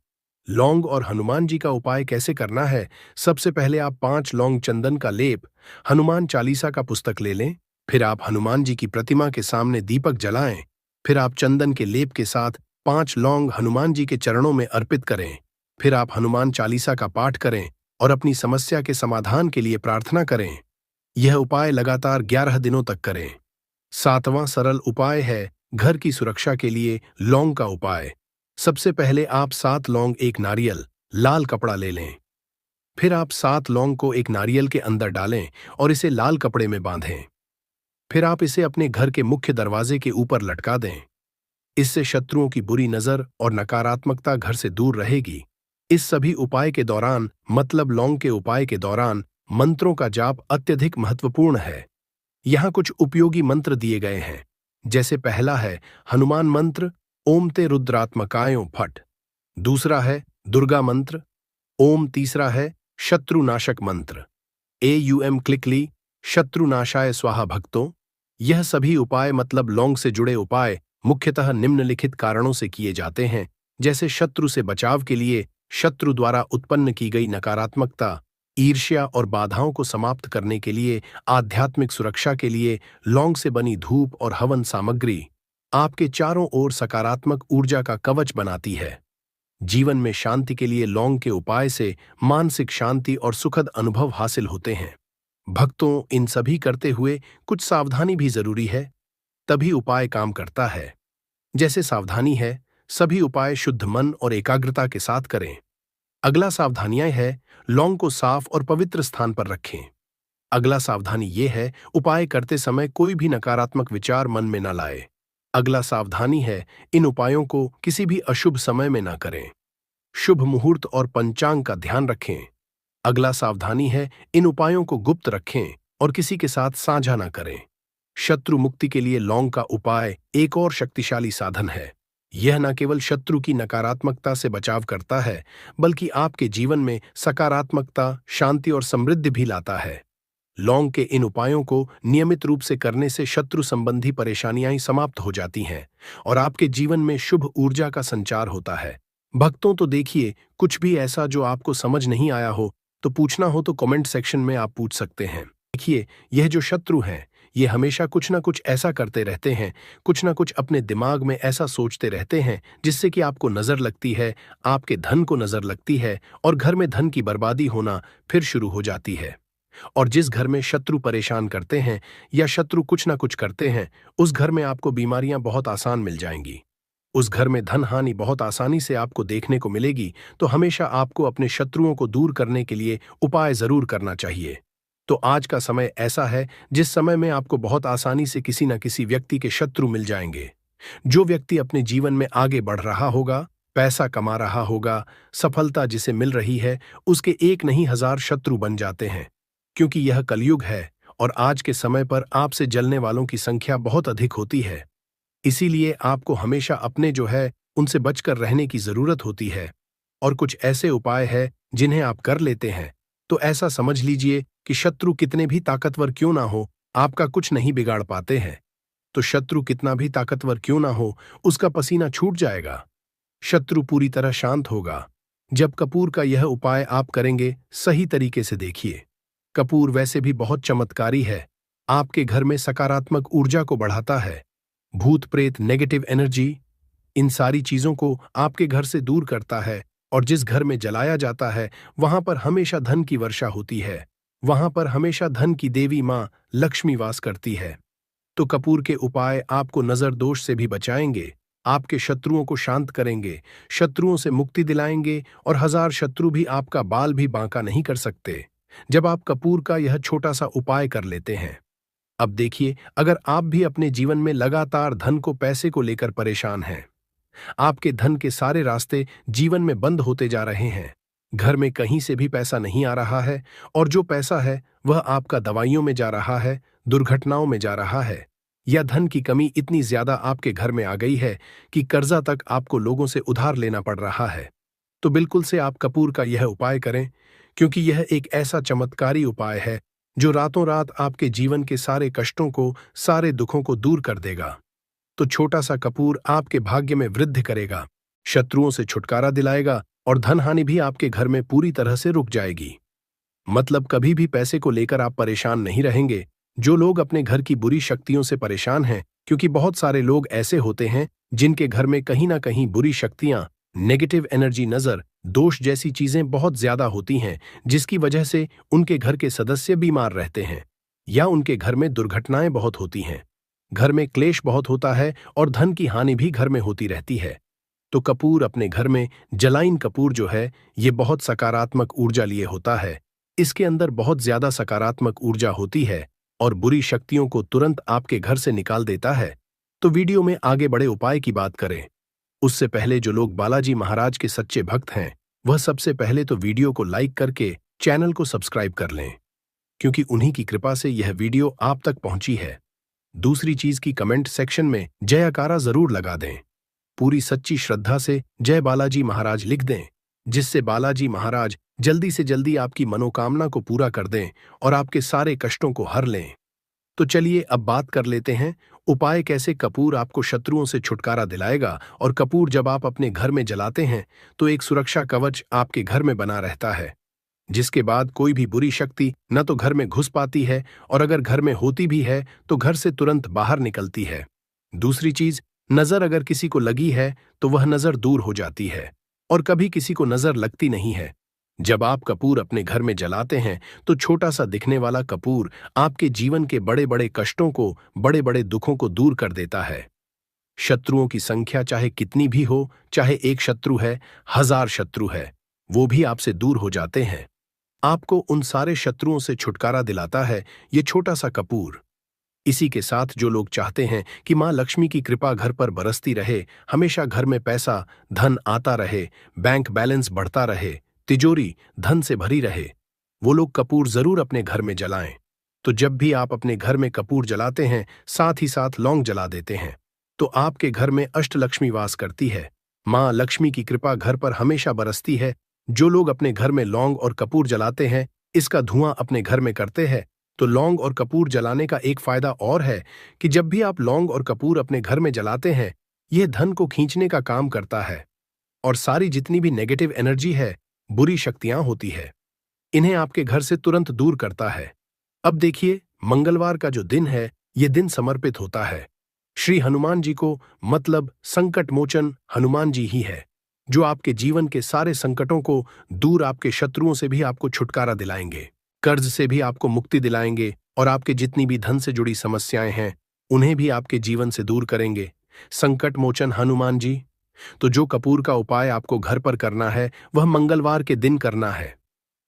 लौंग और हनुमान जी का उपाय। कैसे करना है? सबसे पहले आप 5 लौंग, चंदन का लेप, हनुमान चालीसा का पुस्तक ले लें। फिर आप हनुमान जी की प्रतिमा के सामने दीपक जलाएं। फिर आप चंदन के लेप के साथ 5 लौंग हनुमान जी के चरणों में अर्पित करें। फिर आप हनुमान चालीसा का पाठ करें और अपनी समस्या के समाधान के लिए प्रार्थना करें। यह उपाय लगातार 11 दिनों तक करें। सातवां सरल उपाय है घर की सुरक्षा के लिए लौंग का उपाय। सबसे पहले आप 7 लौंग, 1 नारियल, लाल कपड़ा ले लें। फिर आप 7 लौंग को एक नारियल के अंदर डालें और इसे लाल कपड़े में बांधें। फिर आप इसे अपने घर के मुख्य दरवाजे के ऊपर लटका दें। इससे शत्रुओं की बुरी नजर और नकारात्मकता घर से दूर रहेगी। इस सभी उपाय के दौरान, मतलब लौंग के उपाय के दौरान, मंत्रों का जाप अत्यधिक महत्वपूर्ण है। यहाँ कुछ उपयोगी मंत्र दिए गए हैं। जैसे पहला है हनुमान मंत्र ओम ते रुद्रात्मकायों फट। दूसरा है दुर्गा मंत्र ओम। तीसरा है शत्रुनाशक मंत्र एयूएम क्लिकली शत्रुनाशाय स्वाहा। भक्तों, यह सभी उपाय, मतलब लौंग से जुड़े उपाय, मुख्यतः निम्नलिखित कारणों से किए जाते हैं। जैसे शत्रु से बचाव के लिए, शत्रु द्वारा उत्पन्न की गई नकारात्मकता, ईर्ष्या और बाधाओं को समाप्त करने के लिए, आध्यात्मिक सुरक्षा के लिए, लौंग से बनी धूप और हवन सामग्री आपके चारों ओर सकारात्मक ऊर्जा का कवच बनाती है। जीवन में शांति के लिए लौंग के उपाय से मानसिक शांति और सुखद अनुभव हासिल होते हैं। भक्तों, इन सभी करते हुए कुछ सावधानी भी जरूरी है, तभी उपाय काम करता है। जैसे सावधानी है, सभी उपाय शुद्ध मन और एकाग्रता के साथ करें। अगला सावधानियां है लौंग को साफ और पवित्र स्थान पर रखें। अगला सावधानी ये है उपाय करते समय कोई भी नकारात्मक विचार मन में न लाए। अगला सावधानी है, इन उपायों को किसी भी अशुभ समय में न करें। शुभ मुहूर्त और पंचांग का ध्यान रखें। अगला सावधानी है, इन उपायों को गुप्त रखें और किसी के साथ साझा न करें। शत्रु मुक्ति के लिए लौंग का उपाय एक और शक्तिशाली साधन है। यह न केवल शत्रु की नकारात्मकता से बचाव करता है, बल्कि आपके जीवन में सकारात्मकता, शांति और समृद्धि भी लाता है। लौंग के इन उपायों को नियमित रूप से करने से शत्रु संबंधी परेशानियां समाप्त हो जाती हैं और आपके जीवन में शुभ ऊर्जा का संचार होता है। भक्तों, तो देखिए, कुछ भी ऐसा जो आपको समझ नहीं आया हो तो पूछना हो तो कमेंट सेक्शन में आप पूछ सकते हैं। देखिए, यह जो शत्रु हैं, ये हमेशा कुछ ना कुछ ऐसा करते रहते हैं, कुछ ना कुछ अपने दिमाग में ऐसा सोचते रहते हैं जिससे कि आपको नजर लगती है, आपके धन को नजर लगती है और घर में धन की बर्बादी होना फिर शुरू हो जाती है। और जिस घर में शत्रु परेशान करते हैं या शत्रु कुछ ना कुछ करते हैं, उस घर में आपको बीमारियां बहुत आसान मिल जाएंगी। उस घर में धन हानि बहुत आसानी से आपको देखने को मिलेगी। तो हमेशा आपको अपने शत्रुओं को दूर करने के लिए उपाय जरूर करना चाहिए। तो आज का समय ऐसा है जिस समय में आपको बहुत आसानी से किसी न किसी व्यक्ति के शत्रु मिल जाएंगे। जो व्यक्ति अपने जीवन में आगे बढ़ रहा होगा, पैसा कमा रहा होगा, सफलता जिसे मिल रही है, उसके एक नहीं हजार शत्रु बन जाते हैं। क्योंकि यह कलयुग है और आज के समय पर आपसे जलने वालों की संख्या बहुत अधिक होती है। इसीलिए आपको हमेशा अपने जो है उनसे बचकर रहने की जरूरत होती है। और कुछ ऐसे उपाय हैं जिन्हें आप कर लेते हैं तो ऐसा समझ लीजिए कि शत्रु कितने भी ताकतवर क्यों ना हो, आपका कुछ नहीं बिगाड़ पाते हैं। तो शत्रु कितना भी ताकतवर क्यों ना हो, उसका पसीना छूट जाएगा। शत्रु पूरी तरह शांत होगा जब कपूर का यह उपाय आप करेंगे। सही तरीके से देखिए, कपूर वैसे भी बहुत चमत्कारी है। आपके घर में सकारात्मक ऊर्जा को बढ़ाता है। भूत प्रेत, नेगेटिव एनर्जी, इन सारी चीजों को आपके घर से दूर करता है। और जिस घर में जलाया जाता है वहां पर हमेशा धन की वर्षा होती है। वहां पर हमेशा धन की देवी मां लक्ष्मी वास करती है। तो कपूर के उपाय आपको नजर दोष से भी बचाएंगे, आपके शत्रुओं को शांत करेंगे, शत्रुओं से मुक्ति दिलाएंगे और हजार शत्रु भी आपका बाल भी बांका नहीं कर सकते जब आप कपूर का यह छोटा सा उपाय कर लेते हैं। अब देखिए, अगर आप भी अपने जीवन में लगातार धन को, पैसे को लेकर परेशान हैं, आपके धन के सारे रास्ते जीवन में बंद होते जा रहे हैं, घर में कहीं से भी पैसा नहीं आ रहा है और जो पैसा है वह आपका दवाइयों में जा रहा है, दुर्घटनाओं में जा रहा है, या धन की कमी इतनी ज्यादा आपके घर में आ गई है कि कर्जा तक आपको लोगों से उधार लेना पड़ रहा है, तो बिल्कुल से आप कपूर का यह उपाय करें। क्योंकि यह एक ऐसा चमत्कारी उपाय है जो रातों रात आपके जीवन के सारे कष्टों को, सारे दुखों को दूर कर देगा। तो छोटा सा कपूर आपके भाग्य में वृद्धि करेगा, शत्रुओं से छुटकारा दिलाएगा और धन हानि भी आपके घर में पूरी तरह से रुक जाएगी। मतलब कभी भी पैसे को लेकर आप परेशान नहीं रहेंगे। जो लोग अपने घर की बुरी शक्तियों से परेशान हैं, क्योंकि बहुत सारे लोग ऐसे होते हैं जिनके घर में कहीं ना कहीं बुरी शक्तियां, नेगेटिव एनर्जी, नजर दोष जैसी चीजें बहुत ज्यादा होती हैं, जिसकी वजह से उनके घर के सदस्य बीमार रहते हैं या उनके घर में दुर्घटनाएं बहुत होती हैं, घर में क्लेश बहुत होता है और धन की हानि भी घर में होती रहती है। तो कपूर अपने घर में, जलाइन कपूर जो है, ये बहुत सकारात्मक ऊर्जा लिए होता है। इसके अंदर बहुत ज्यादा सकारात्मक ऊर्जा होती है और बुरी शक्तियों को तुरंत आपके घर से निकाल देता है। तो वीडियो में आगे बड़े उपाय की बात करें उससे पहले जो लोग बालाजी महाराज के सच्चे भक्त हैं, वह सबसे पहले तो वीडियो को लाइक करके चैनल को सब्सक्राइब कर लें, क्योंकि उन्हीं की कृपा से यह वीडियो आप तक पहुंची है। दूसरी चीज की कमेंट सेक्शन में जयकारा जरूर लगा दें। पूरी सच्ची श्रद्धा से जय बालाजी महाराज लिख दें, जिससे बालाजी महाराज जल्दी से जल्दी आपकी मनोकामना को पूरा कर दें और आपके सारे कष्टों को हर लें। तो चलिए अब बात कर लेते हैं उपाय कैसे कपूर आपको शत्रुओं से छुटकारा दिलाएगा। और कपूर जब आप अपने घर में जलाते हैं तो एक सुरक्षा कवच आपके घर में बना रहता है, जिसके बाद कोई भी बुरी शक्ति न तो घर में घुस पाती है और अगर घर में होती भी है तो घर से तुरंत बाहर निकलती है। दूसरी चीज, नजर अगर किसी को लगी है तो वह नजर दूर हो जाती है और कभी किसी को नजर लगती नहीं है। जब आप कपूर अपने घर में जलाते हैं तो छोटा सा दिखने वाला कपूर आपके जीवन के बड़े बड़े कष्टों को, बड़े बड़े दुखों को दूर कर देता है। शत्रुओं की संख्या चाहे कितनी भी हो, चाहे एक शत्रु है, हजार शत्रु है, वो भी आपसे दूर हो जाते हैं। आपको उन सारे शत्रुओं से छुटकारा दिलाता है ये छोटा सा कपूर। इसी के साथ जो लोग चाहते हैं कि माँ लक्ष्मी की कृपा घर पर बरसती रहे, हमेशा घर में पैसा धन आता रहे, बैंक बैलेंस बढ़ता रहे, तिजोरी धन से भरी रहे, वो लोग कपूर जरूर अपने घर में जलाएं। तो जब भी आप अपने घर में कपूर जलाते हैं, साथ ही साथ लौंग जला देते हैं, तो आपके घर में अष्टलक्ष्मी वास करती है। माँ लक्ष्मी की कृपा घर पर हमेशा बरसती है। जो लोग अपने घर में लौंग और कपूर जलाते हैं, इसका धुआं अपने घर में करते हैं, तो लौंग और कपूर जलाने का एक फायदा और है कि जब भी आप लौंग और कपूर अपने घर में जलाते हैं, यह धन को खींचने का काम करता है और सारी जितनी भी नेगेटिव एनर्जी है, बुरी शक्तियां होती है, इन्हें आपके घर से तुरंत दूर करता है। अब देखिए, मंगलवार का जो दिन है, यह दिन समर्पित होता है श्री हनुमान जी को, मतलब संकट मोचन हनुमान जी ही है, जो आपके जीवन के सारे संकटों को दूर, आपके शत्रुओं से भी आपको छुटकारा दिलाएंगे, कर्ज से भी आपको मुक्ति दिलाएंगे और आपके जितनी भी धन से जुड़ी समस्याएं हैं, उन्हें भी आपके जीवन से दूर करेंगे। संकट मोचन हनुमान जी। तो जो कपूर का उपाय आपको घर पर करना है, वह मंगलवार के दिन करना है।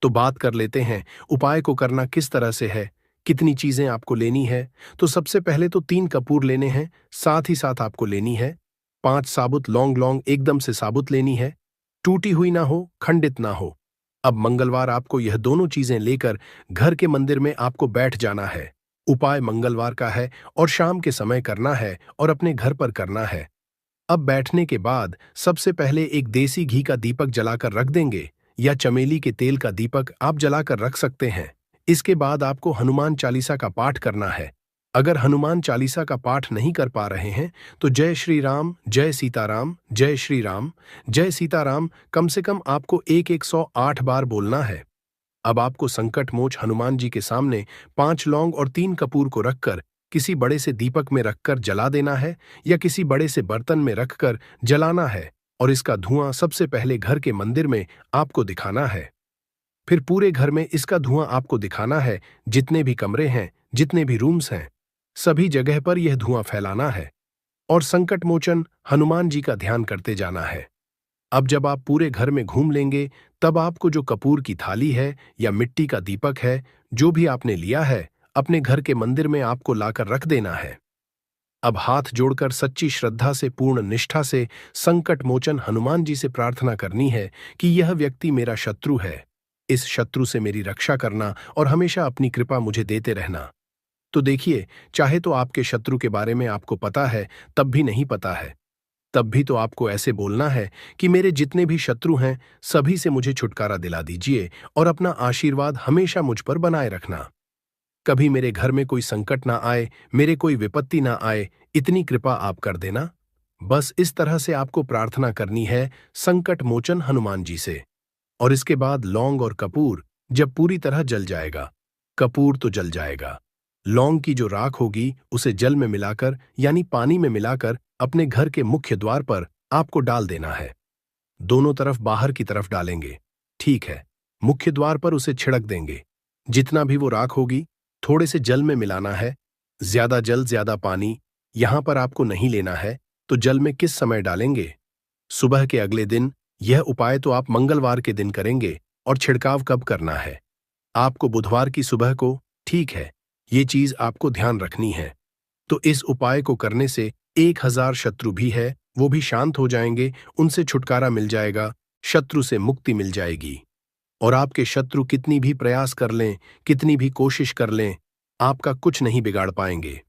तो बात कर लेते हैं उपाय को करना किस तरह से है, कितनी चीजें आपको लेनी है। तो सबसे पहले तो 3 कपूर लेने हैं, साथ ही साथ आपको लेनी है 5 साबुत लौंग, लौंग एकदम से साबुत लेनी है, टूटी हुई ना हो, खंडित ना हो। अब मंगलवार आपको यह दोनों चीजें लेकर घर के मंदिर में आपको बैठ जाना है। उपाय मंगलवार का है और शाम के समय करना है और अपने घर पर करना है। अब बैठने के बाद सबसे पहले एक देसी घी का दीपक जलाकर रख देंगे, या चमेली के तेल का दीपक आप जलाकर रख सकते हैं। इसके बाद आपको हनुमान चालीसा का पाठ करना है। अगर हनुमान चालीसा का पाठ नहीं कर पा रहे हैं, तो जय श्री राम, जय सीताराम, जय श्री राम, जय सीताराम कम से कम आपको 108 बार बोलना है। अब आपको संकट मोच हनुमान जी के सामने 5 लौंग और 3 कपूर को रखकर किसी बड़े से दीपक में रखकर जला देना है, या किसी बड़े से बर्तन में रखकर जलाना है, और इसका धुआं सबसे पहले घर के मंदिर में आपको दिखाना है। फिर पूरे घर में इसका धुआं आपको दिखाना है, जितने भी कमरे हैं, जितने भी रूम्स हैं, सभी जगह पर यह धुआं फैलाना है और संकट मोचन हनुमान जी का ध्यान करते जाना है। अब जब आप पूरे घर में घूम लेंगे, तब आपको जो कपूर की थाली है या मिट्टी का दीपक है, जो भी आपने लिया है, अपने घर के मंदिर में आपको लाकर रख देना है। अब हाथ जोड़कर सच्ची श्रद्धा से, पूर्ण निष्ठा से संकट मोचन हनुमान जी से प्रार्थना करनी है कि यह व्यक्ति मेरा शत्रु है, इस शत्रु से मेरी रक्षा करना और हमेशा अपनी कृपा मुझे देते रहना। तो देखिए, चाहे तो आपके शत्रु के बारे में आपको पता है, तब भी नहीं पता है, तब भी तो आपको ऐसे बोलना है कि मेरे जितने भी शत्रु हैं, सभी से मुझे छुटकारा दिला दीजिए और अपना आशीर्वाद हमेशा मुझ पर बनाए रखना। कभी मेरे घर में कोई संकट ना आए, मेरे कोई विपत्ति ना आए, इतनी कृपा आप कर देना। बस इस तरह से आपको प्रार्थना करनी है संकट मोचन हनुमान जी से। और इसके बाद लौंग और कपूर जब पूरी तरह जल जाएगा, कपूर तो जल जाएगा, लौंग की जो राख होगी उसे जल में मिलाकर, यानी पानी में मिलाकर, अपने घर के मुख्य द्वार पर आपको डाल देना है। दोनों तरफ बाहर की तरफ डालेंगे, ठीक है। मुख्य द्वार पर उसे छिड़क देंगे। जितना भी वो राख होगी, थोड़े से जल में मिलाना है। ज्यादा जल ज्यादा पानी यहां पर आपको नहीं लेना है। तो जल में किस समय डालेंगे? सुबह के अगले दिन। यह उपाय तो आप मंगलवार के दिन करेंगे। और छिड़काव कब करना है? आपको बुधवार की सुबह को, ठीक है। ये चीज आपको ध्यान रखनी है। तो इस उपाय को करने से 1000 शत्रु भी है, वो भी शांत हो जाएंगे, उनसे छुटकारा मिल जाएगा, शत्रु से मुक्ति मिल जाएगी। और आपके शत्रु कितनी भी प्रयास कर लें, कितनी भी कोशिश कर लें, आपका कुछ नहीं बिगाड़ पाएंगे।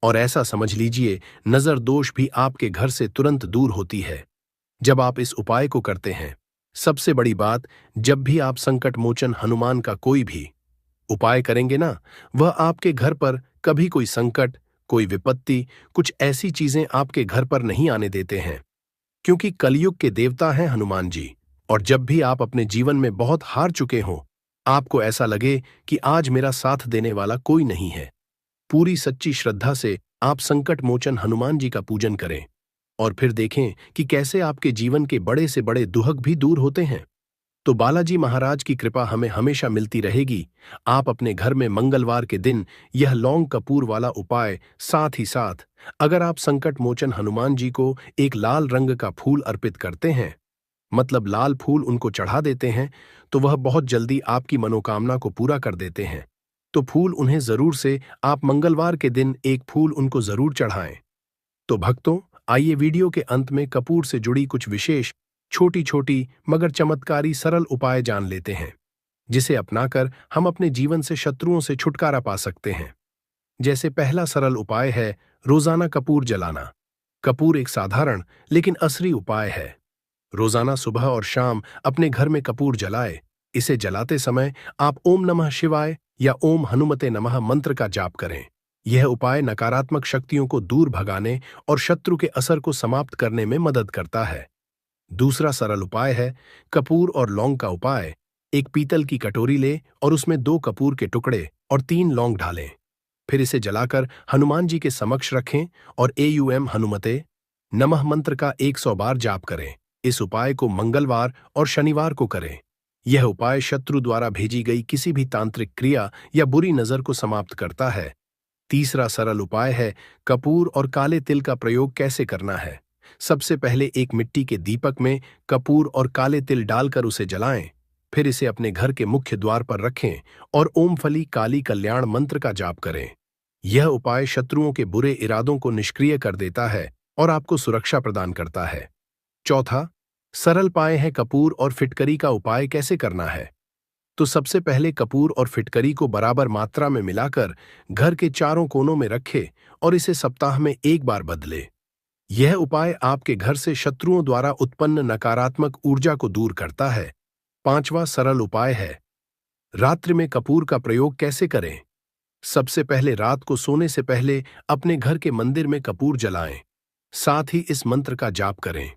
और ऐसा समझ लीजिए, नजर दोष भी आपके घर से तुरंत दूर होती है जब आप इस उपाय को करते हैं। सबसे बड़ी बात, जब भी आप संकट मोचन हनुमान का कोई भी उपाय करेंगे ना, वह आपके घर पर कभी कोई संकट, कोई विपत्ति, कुछ ऐसी चीजें आपके घर पर नहीं आने देते हैं, क्योंकि कलयुग के देवता हैं हनुमान जी। और जब भी आप अपने जीवन में बहुत हार चुके हों, आपको ऐसा लगे कि आज मेरा साथ देने वाला कोई नहीं है, पूरी सच्ची श्रद्धा से आप संकट मोचन हनुमान जी का पूजन करें और फिर देखें कि कैसे आपके जीवन के बड़े से बड़े दुहक भी दूर होते हैं। तो बालाजी महाराज की कृपा हमें हमेशा मिलती रहेगी। आप अपने घर में मंगलवार के दिन यह लौंग कपूर वाला उपाय, साथ ही साथ अगर आप संकट मोचन हनुमान जी को एक लाल रंग का फूल अर्पित करते हैं, मतलब लाल फूल उनको चढ़ा देते हैं, तो वह बहुत जल्दी आपकी मनोकामना को पूरा कर देते हैं। तो फूल उन्हें जरूर से आप मंगलवार के दिन एक फूल उनको जरूर चढ़ाएं। तो भक्तों, आइए वीडियो के अंत में कपूर से जुड़ी कुछ विशेष छोटी छोटी मगर चमत्कारी सरल उपाय जान लेते हैं, जिसे अपनाकर हम अपने जीवन से शत्रुओं से छुटकारा पा सकते हैं। जैसे पहला सरल उपाय है रोजाना कपूर जलाना। कपूर एक साधारण लेकिन असली उपाय है। रोजाना सुबह और शाम अपने घर में कपूर जलाए। इसे जलाते समय आप ओम नमः शिवाय या ओम हनुमते नमः मंत्र का जाप करें। यह उपाय नकारात्मक शक्तियों को दूर भगाने और शत्रु के असर को समाप्त करने में मदद करता है। दूसरा सरल उपाय है कपूर और लौंग का उपाय। एक पीतल की कटोरी ले और उसमें 2 कपूर के टुकड़े और 3 लौंग ढालें। फिर इसे जलाकर हनुमान जी के समक्ष रखें और एयूएम हनुमते नमः मंत्र का 100 बार जाप करें। इस उपाय को मंगलवार और शनिवार को करें। यह उपाय शत्रु द्वारा भेजी गई किसी भी तांत्रिक क्रिया या बुरी नजर को समाप्त करता है। तीसरा सरल उपाय है कपूर और काले तिल का प्रयोग कैसे करना है। सबसे पहले एक मिट्टी के दीपक में कपूर और काले तिल डालकर उसे जलाएं। फिर इसे अपने घर के मुख्य द्वार पर रखें और ओम फली काली कल्याण मंत्र का जाप करें। यह उपाय शत्रुओं के बुरे इरादों को निष्क्रिय कर देता है और आपको सुरक्षा प्रदान करता है। चौथा सरल उपाय है कपूर और फिटकरी का उपाय कैसे करना है। तो सबसे पहले कपूर और फिटकरी को बराबर मात्रा में मिलाकर घर के चारों कोनों में रखें और इसे सप्ताह में एक बार बदले। यह उपाय आपके घर से शत्रुओं द्वारा उत्पन्न नकारात्मक ऊर्जा को दूर करता है। पांचवा सरल उपाय है रात्रि में कपूर का प्रयोग कैसे करें। सबसे पहले रात को सोने से पहले अपने घर के मंदिर में कपूर जलाएं। साथ ही इस मंत्र का जाप करें।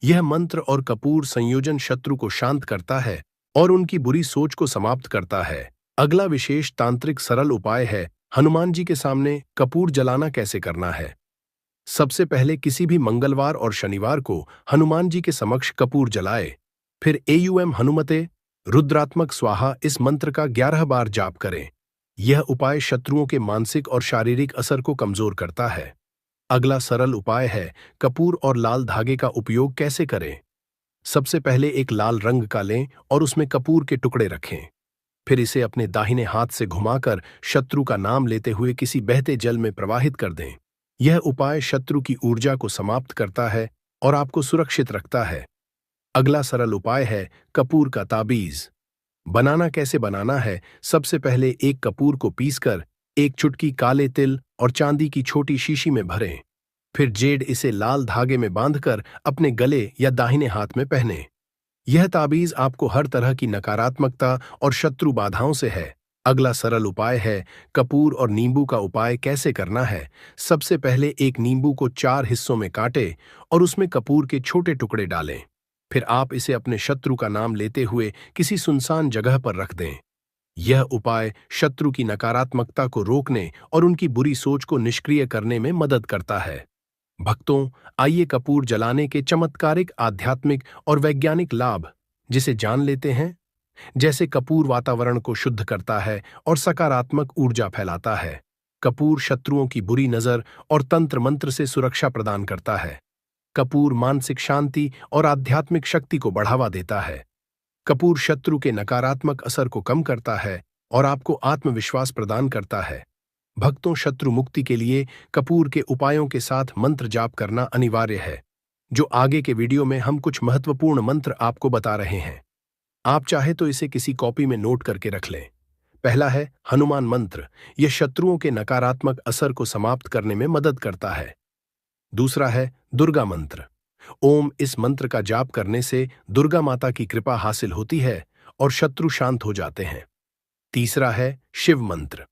यह मंत्र और कपूर संयोजन शत्रु को शांत करता है और उनकी बुरी सोच को समाप्त करता है। अगला विशेष तांत्रिक सरल उपाय है हनुमान जी के सामने कपूर जलाना कैसे करना है। सबसे पहले किसी भी मंगलवार और शनिवार को हनुमान जी के समक्ष कपूर जलाए। फिर एयूएम हनुमते रुद्रात्मक स्वाहा इस मंत्र का 11 बार जाप करें। यह उपाय शत्रुओं के मानसिक और शारीरिक असर को कमजोर करता है। अगला सरल उपाय है कपूर और लाल धागे का उपयोग कैसे करें। सबसे पहले एक लाल रंग का लें और उसमें कपूर के टुकड़े रखें। फिर इसे अपने दाहिने हाथ से घुमाकर शत्रु का नाम लेते हुए किसी बहते जल में प्रवाहित कर दें। यह उपाय शत्रु की ऊर्जा को समाप्त करता है और आपको सुरक्षित रखता है। अगला सरल उपाय है कपूर का ताबीज। बनाना कैसे बनाना है। सबसे पहले एक कपूर को पीसकर एक चुटकी काले तिल और चांदी की छोटी शीशी में भरें। फिर जेड इसे लाल धागे में बांधकर अपने गले या दाहिने हाथ में पहने। यह ताबीज आपको हर तरह की नकारात्मकता और शत्रु बाधाओं से है। अगला सरल उपाय है कपूर और नींबू का उपाय कैसे करना है। सबसे पहले एक नींबू को 4 हिस्सों में काटें और उसमें कपूर के छोटे टुकड़े डालें। फिर आप इसे अपने शत्रु का नाम लेते हुए किसी सुनसान जगह पर रख दें। यह उपाय शत्रु की नकारात्मकता को रोकने और उनकी बुरी सोच को निष्क्रिय करने में मदद करता है। भक्तों, आइए कपूर जलाने के चमत्कारिक आध्यात्मिक और वैज्ञानिक लाभ जिसे जान लेते हैं। जैसे कपूर वातावरण को शुद्ध करता है और सकारात्मक ऊर्जा फैलाता है। कपूर शत्रुओं की बुरी नजर और तंत्र मंत्र से सुरक्षा प्रदान करता है। कपूर मानसिक शांति और आध्यात्मिक शक्ति को बढ़ावा देता है। कपूर शत्रु के नकारात्मक असर को कम करता है और आपको आत्मविश्वास प्रदान करता है। भक्तों, शत्रु मुक्ति के लिए कपूर के उपायों के साथ मंत्र जाप करना अनिवार्य है। जो आगे के वीडियो में हम कुछ महत्वपूर्ण मंत्र आपको बता रहे हैं। आप चाहे तो इसे किसी कॉपी में नोट करके रख लें। पहला है हनुमान मंत्र। यह शत्रुओं के नकारात्मक असर को समाप्त करने में मदद करता है। दूसरा है दुर्गा मंत्र। ओम इस मंत्र का जाप करने से दुर्गा माता की कृपा हासिल होती है और शत्रु शांत हो जाते हैं। तीसरा है शिव मंत्र।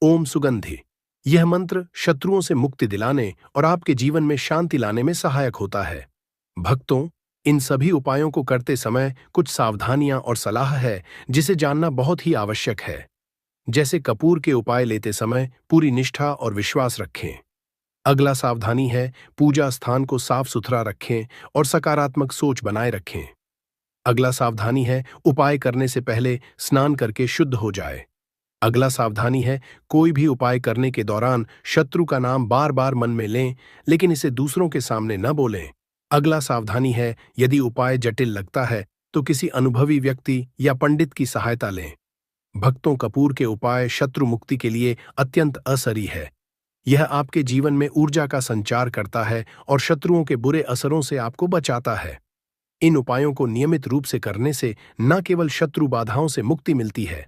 ओम सुगंधि। यह मंत्र शत्रुओं से मुक्ति दिलाने और आपके जीवन में शांति लाने में सहायक होता है। भक्तों, इन सभी उपायों को करते समय कुछ सावधानियां और सलाह है जिसे जानना बहुत ही आवश्यक है। जैसे कपूर के उपाय लेते समय पूरी निष्ठा और विश्वास रखें। अगला सावधानी है पूजा स्थान को साफ सुथरा रखें और सकारात्मक सोच बनाए रखें। अगला सावधानी है उपाय करने से पहले स्नान करके शुद्ध हो जाए। अगला सावधानी है कोई भी उपाय करने के दौरान शत्रु का नाम बार बार मन में लें, लेकिन इसे दूसरों के सामने न बोलें। अगला सावधानी है यदि उपाय जटिल लगता है तो किसी अनुभवी व्यक्ति या पंडित की सहायता लें। भक्तों कपूर के उपाय शत्रु मुक्ति के लिए अत्यंत असरी है। यह आपके जीवन में ऊर्जा का संचार करता है और शत्रुओं के बुरे असरों से आपको बचाता है। इन उपायों को नियमित रूप से करने से न केवल शत्रु बाधाओं से मुक्ति मिलती है,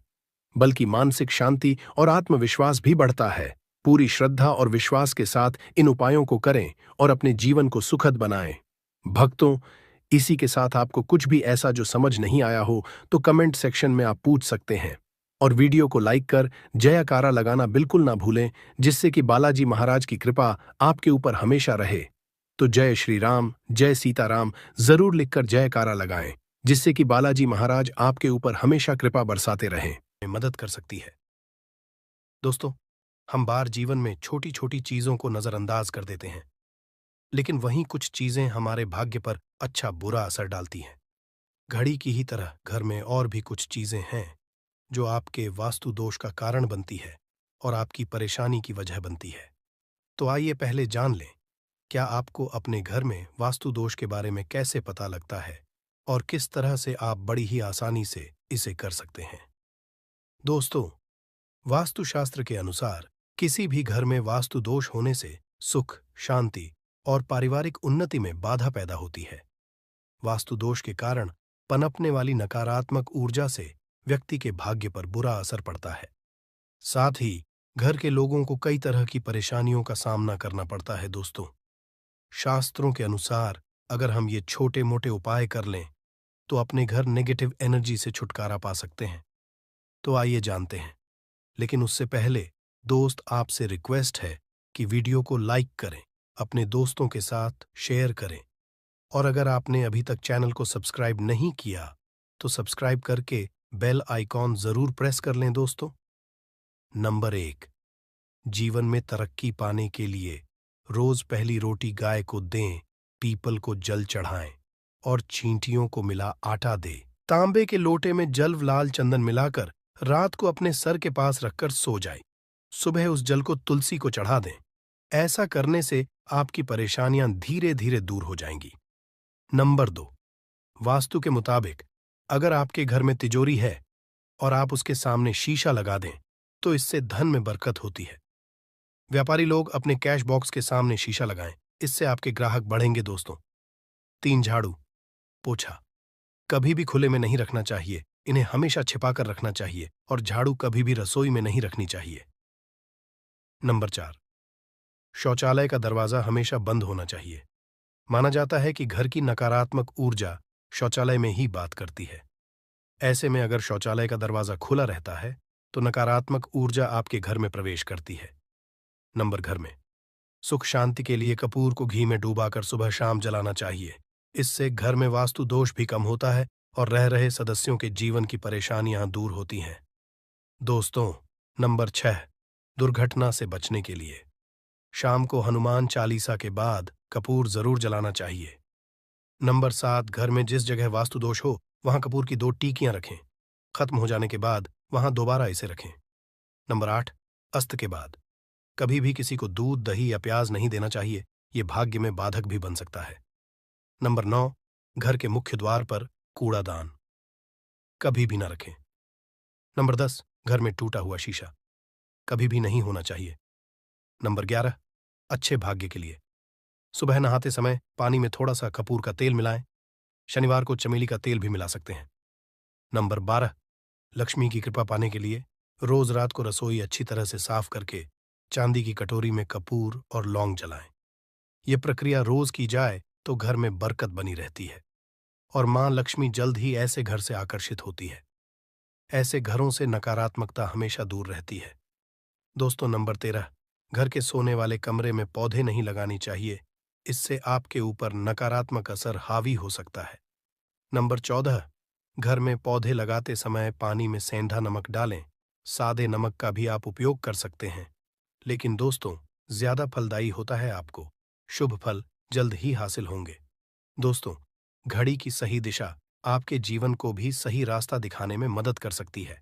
बल्कि मानसिक शांति और आत्मविश्वास भी बढ़ता है। पूरी श्रद्धा और विश्वास के साथ इन उपायों को करें और अपने जीवन को सुखद बनाएं। भक्तों, इसी के साथ आपको कुछ भी ऐसा जो समझ नहीं आया हो तो कमेंट सेक्शन में आप पूछ सकते हैं। और वीडियो को लाइक कर जयकारा लगाना बिल्कुल ना भूलें, जिससे कि बालाजी महाराज की कृपा आपके ऊपर हमेशा रहे। तो जय श्री राम, जय सीताराम जरूर लिखकर जयकारा लगाएं, जिससे कि बालाजी महाराज आपके ऊपर हमेशा कृपा बरसाते रहें। मदद कर सकती है। दोस्तों, हम बार जीवन में छोटी छोटी चीजों को नजरअंदाज कर देते हैं, लेकिन वहीं कुछ चीजें हमारे भाग्य पर अच्छा बुरा असर डालती हैं। घड़ी की ही तरह घर में और भी कुछ चीजें हैं जो आपके वास्तु दोष का कारण बनती है और आपकी परेशानी की वजह बनती है। तो आइए पहले जान लें, क्या आपको अपने घर में वास्तु दोष के बारे में कैसे पता लगता है और किस तरह से आप बड़ी ही आसानी से इसे कर सकते हैं। दोस्तों, वास्तुशास्त्र के अनुसार किसी भी घर में वास्तु दोष होने से सुख, शांति और पारिवारिक उन्नति में बाधा पैदा होती है। वास्तु दोष के कारण पनपने वाली नकारात्मक ऊर्जा से व्यक्ति के भाग्य पर बुरा असर पड़ता है। साथ ही घर के लोगों को कई तरह की परेशानियों का सामना करना पड़ता है। दोस्तों, शास्त्रों के अनुसार अगर हम ये छोटे मोटे उपाय कर लें तो अपने घर नेगेटिव एनर्जी से छुटकारा पा सकते हैं। तो आइए जानते हैं, लेकिन उससे पहले दोस्त आपसे रिक्वेस्ट है कि वीडियो को लाइक करें, अपने दोस्तों के साथ शेयर करें और अगर आपने अभी तक चैनल को सब्सक्राइब नहीं किया तो सब्सक्राइब करके बेल आइकॉन जरूर प्रेस कर लें। दोस्तों, नंबर 1, जीवन में तरक्की पाने के लिए रोज पहली रोटी गाय को दें, पीपल को जल चढ़ाएं और चींटियों को मिला आटा दें। तांबे के लोटे में जल लाल चंदन मिलाकर रात को अपने सर के पास रखकर सो जाए। सुबह उस जल को तुलसी को चढ़ा दें। ऐसा करने से आपकी परेशानियां धीरे धीरे दूर हो जाएंगी। नंबर 2, वास्तु के मुताबिक अगर आपके घर में तिजोरी है और आप उसके सामने शीशा लगा दें तो इससे धन में बरकत होती है। व्यापारी लोग अपने कैश बॉक्स के सामने शीशा लगाएं, इससे आपके ग्राहक बढ़ेंगे। दोस्तों, 3, झाड़ू पोछा कभी भी खुले में नहीं रखना चाहिए, इन्हें हमेशा छिपाकर रखना चाहिए और झाड़ू कभी भी रसोई में नहीं रखनी चाहिए। नंबर 4, शौचालय का दरवाजा हमेशा बंद होना चाहिए। माना जाता है कि घर की नकारात्मक ऊर्जा शौचालय में ही बात करती है। ऐसे में अगर शौचालय का दरवाजा खुला रहता है तो नकारात्मक ऊर्जा आपके घर में प्रवेश करती है। घर में सुख शांति के लिए कपूर को घी में डूबाकर सुबह शाम जलाना चाहिए। इससे घर में वास्तु दोष भी कम होता है और रह रहे सदस्यों के जीवन की परेशानियां दूर होती हैं। दोस्तों, नंबर 6, दुर्घटना से बचने के लिए शाम को हनुमान चालीसा के बाद कपूर जरूर जलाना चाहिए। नंबर 7, घर में जिस जगह वास्तु दोष हो वहां कपूर की 2 टीकियां रखें। खत्म हो जाने के बाद वहां दोबारा इसे रखें। नंबर 8, अस्त के बाद कभी भी किसी को दूध, दही या प्याज नहीं देना चाहिए, ये भाग्य में बाधक भी बन सकता है। नंबर 9, घर के मुख्य द्वार पर कूड़ादान कभी भी न रखें। नंबर 10, घर में टूटा हुआ शीशा कभी भी नहीं होना चाहिए। नंबर 11, अच्छे भाग्य के लिए सुबह नहाते समय पानी में थोड़ा सा कपूर का तेल मिलाएं। शनिवार को चमेली का तेल भी मिला सकते हैं। नंबर 12, लक्ष्मी की कृपा पाने के लिए रोज रात को रसोई अच्छी तरह से साफ करके चांदी की कटोरी में कपूर और लौंग जलाएं। यह प्रक्रिया रोज की जाए तो घर में बरकत बनी रहती है और मां लक्ष्मी जल्द ही ऐसे घर से आकर्षित होती है। ऐसे घरों से नकारात्मकता हमेशा दूर रहती है। दोस्तों, नंबर 13, घर के सोने वाले कमरे में पौधे नहीं लगानी चाहिए, इससे आपके ऊपर नकारात्मक असर हावी हो सकता है। नंबर 14, घर में पौधे लगाते समय पानी में सेंधा नमक डालें। सादे नमक का भी आप उपयोग कर सकते हैं, लेकिन दोस्तों ज्यादा फलदायी होता है। आपको शुभ फल जल्द ही हासिल होंगे। दोस्तों, घड़ी की सही दिशा आपके जीवन को भी सही रास्ता दिखाने में मदद कर सकती है।